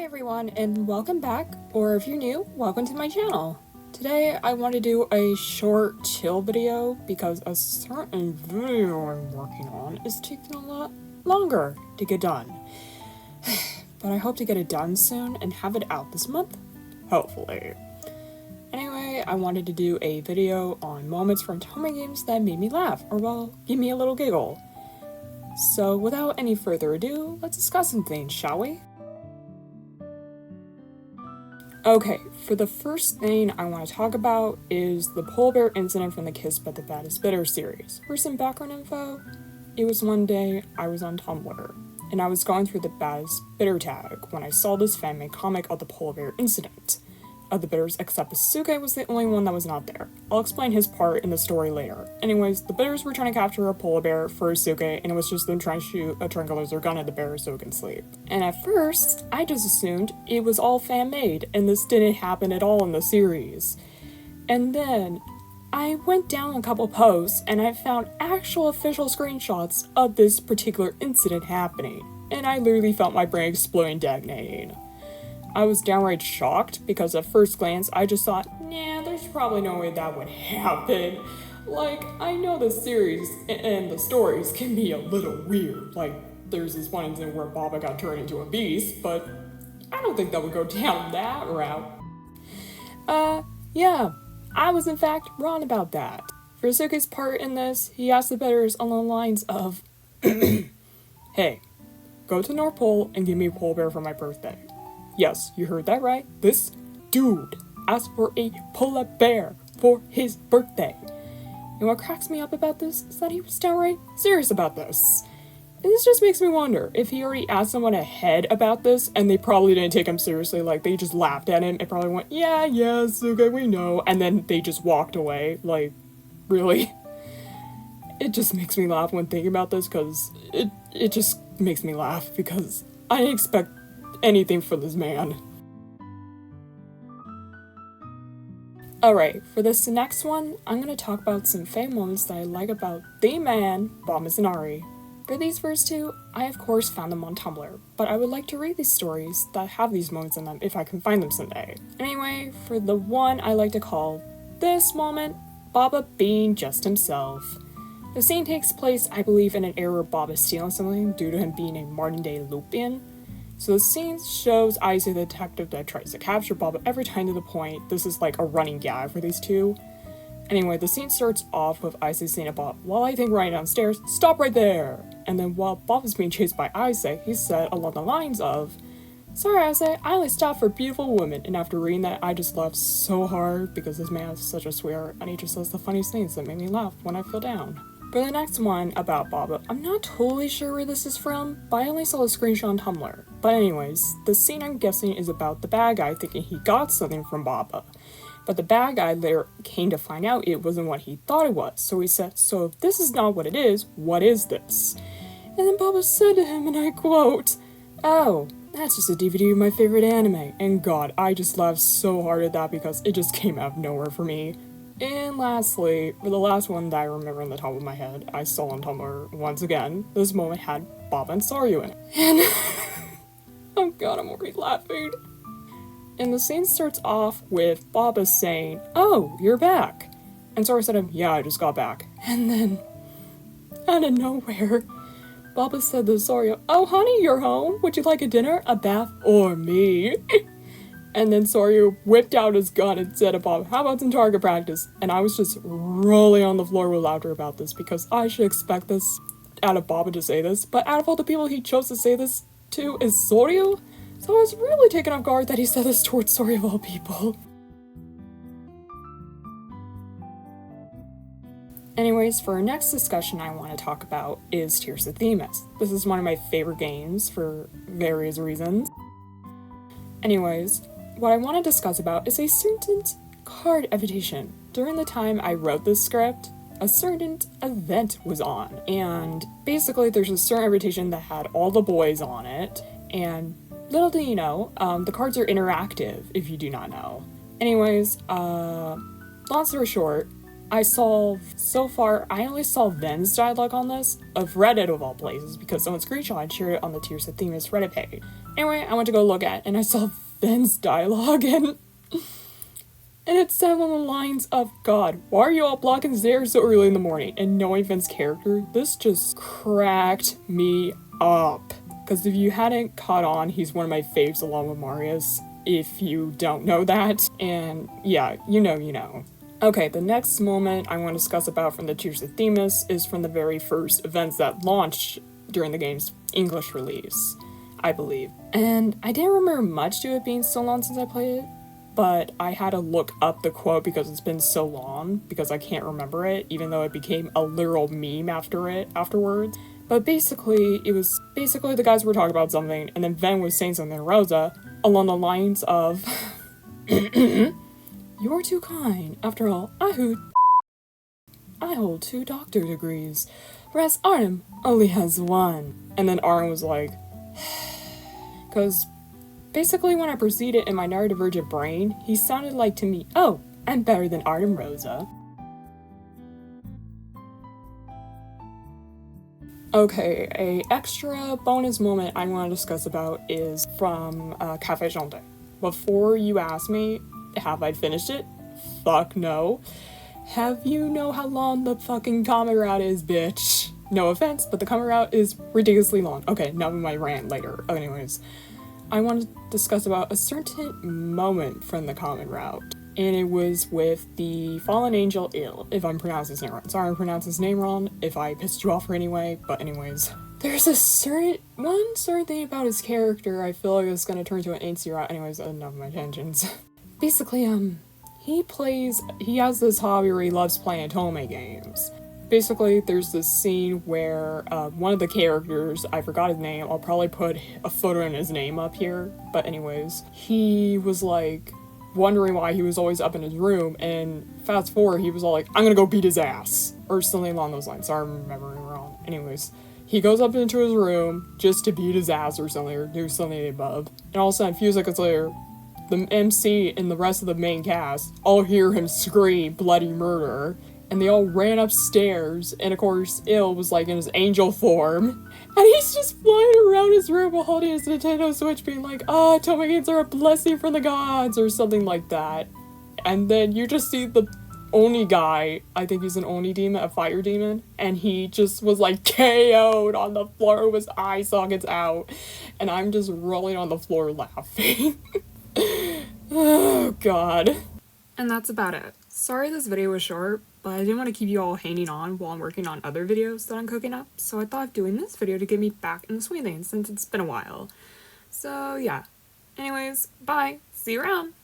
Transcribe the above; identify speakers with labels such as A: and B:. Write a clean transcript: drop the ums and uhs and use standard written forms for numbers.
A: Hi everyone, and welcome back, or if you're new, welcome to my channel. Today I want to do a short chill video because a certain video I'm working on is taking a lot longer to get done. But I hope to get it done soon and have it out this month, hopefully. Anyway, I wanted to do a video on moments from Otome games that made me laugh, or well, give me a little giggle. So without any further ado, let's discuss some things, shall we? Okay, for the first thing I want to talk about is the polar bear incident from the Kiss by the Baddest Bitter series. For some background info, it was one day I was on Tumblr, and I was going through the Baddest Bitter tag when I saw this fan-made comic of the polar bear incident of the bitters, except Basuke was the only one that was not there. I'll explain his part in the story later. Anyways, the bitters were trying to capture a polar bear for Basuke, and it was just them trying to shoot a tranquilizer gun at the bear so it can sleep. And at first, I just assumed it was all fan-made, and this didn't happen at all in the series. And then, I went down a couple posts, and I found actual official screenshots of this particular incident happening, and I literally felt my brain explode and detonating. I was downright shocked because at first glance I just thought, nah, there's probably no way that would happen. Like, I know the series and the stories can be a little weird. Like, there's this one incident where Baba got turned into a beast, but I don't think that would go down that route. Yeah, I was in fact wrong about that. For Suke's part in this, he asked the bitters on the lines of, hey, go to North Pole and give me a polar bear for my birthday. Yes, you heard that right. This dude asked for a polar bear for his birthday. And what cracks me up about this is that he was downright serious about this. And this just makes me wonder if he already asked someone ahead about this and they probably didn't take him seriously, like they just laughed at him and probably went, yeah, okay, we know, and then they just walked away. Like, really? It just makes me laugh when thinking about this because it just makes me laugh because I didn't expect anything for this man. Alright, for this next one, I'm going to talk about some fan moments that I like about the man, Bob Mizunari. For these first two, I of course found them on Tumblr, but I would like to read these stories that have these moments in them if I can find them someday. Anyway, for the one I like to call this moment, Baba being just himself. The scene takes place, I believe, in an era where Bob is stealing something due to him being a modern-day Lupin. So the scene shows Isaac the detective that tries to capture Bob every time to the point. This is like a running gag for these two. Anyway, the scene starts off with Isaac saying to Bob, while I think running downstairs, stop right there! And then while Bob is being chased by Isaac, he said along the lines of, sorry Isaac, I only stopped for beautiful women. And after reading that, I just laughed so hard because this man is such a swear and he just says the funniest things that make me laugh when I feel down. For the next one about Baba, I'm not totally sure where this is from, but I only saw a screenshot on Tumblr. But anyways, the scene I'm guessing is about the bad guy thinking he got something from Baba. But the bad guy later came to find out it wasn't what he thought it was. So he said, so if this is not what it is, what is this? And then Baba said to him, and I quote, oh, that's just a DVD of my favorite anime. And God, I just laughed so hard at that because it just came out of nowhere for me. And lastly, for the last one that I remember on the top of my head, I saw on Tumblr once again, this moment had Baba and Soryu in it. And oh God, I'm already laughing. And the scene starts off with Baba saying, oh, you're back. And Soryu said to him, yeah, I just got back. And then, out of nowhere, Baba said to Soryu, oh honey, you're home? Would you like a dinner, a bath, or me? And then Soryu whipped out his gun and said to Bob, how about some target practice? And I was just rolling on the floor with laughter about this because I should expect this out of Baba to say this, but out of all the people he chose to say this to is Soryu? So I was really taken off guard that he said this towards Soryu of all people. Anyways, for our next discussion I want to talk about is Tears of Themis. This is one of my favorite games for various reasons. Anyways, what I want to discuss about is a certain card invitation. During the time I wrote this script, a certain event was on, and basically there's a certain invitation that had all the boys on it, and little do you know, the cards are interactive if you do not know. Anyways, long story short, so far, I only saw Ven's dialogue on this, of Reddit of all places, because someone screenshot and shared it on the Tears of Themis Reddit page. Anyway, I went to go look at it, and I saw Ven's dialogue, and it said on the lines of, God, why are you all blocking stairs so early in the morning? And knowing Ven's character, this just cracked me up. Because if you hadn't caught on, he's one of my faves along with Marius, if you don't know that. And yeah, you know. Okay, the next moment I want to discuss about from the Tears of Themis is from the very first events that launched during the game's English release, I believe. And I didn't remember much to it being so long since I played it, but I had to look up the quote because it's been so long, because I can't remember it, even though it became a literal meme afterwards. But basically, it was the guys were talking about something, and then Ven was saying something to Rosa along the lines of, "You're too kind. After all, I hold 2 doctor degrees, whereas Artem only has 1. And then Artem was like, because basically when I proceeded in my neurodivergent brain, he sounded like to me, oh, I'm better than Artem Rosa. Okay, a extra bonus moment I want to discuss about is from Café Jante. Before you ask me, have I finished it? Fuck no. Have you know how long the fucking comic route is, bitch? No offense, but the comic route is ridiculously long. Okay, now we might rant later. Anyways, I want to discuss about a certain moment from the comic route. And it was with the fallen angel Il, if I'm pronouncing his name wrong. Sorry, I'm pronouncing his name wrong if I pissed you off or anyway, but anyways. There's a certain thing about his character I feel like it's gonna turn into an angsty route. Anyways, enough of my tangents. Basically, he has this hobby where he loves playing Otome games. Basically, there's this scene where one of the characters, I forgot his name, I'll probably put a photo in his name up here, but anyways, he was like wondering why he was always up in his room, and fast forward, he was all like, I'm gonna go beat his ass, or something along those lines. Sorry, I'm remembering wrong. Anyways, he goes up into his room just to beat his ass or something, or do something above, and all of a sudden, a few seconds later, the MC and the rest of the main cast all hear him scream bloody murder, and they all ran upstairs, and of course, Il was like in his angel form, and he's just flying around his room while holding his Nintendo Switch being like, oh, Otome games are a blessing from the gods, or something like that. And then you just see the Oni guy, I think he's an Oni demon, a fire demon, and he just was like KO'd on the floor with his eye sockets out, and I'm just rolling on the floor laughing. Oh god. And that's about it. Sorry this video was short, but I didn't want to keep you all hanging on while I'm working on other videos that I'm cooking up, so I thought of doing this video to get me back in the swing of things since it's been a while. So yeah. Anyways, bye. See you around.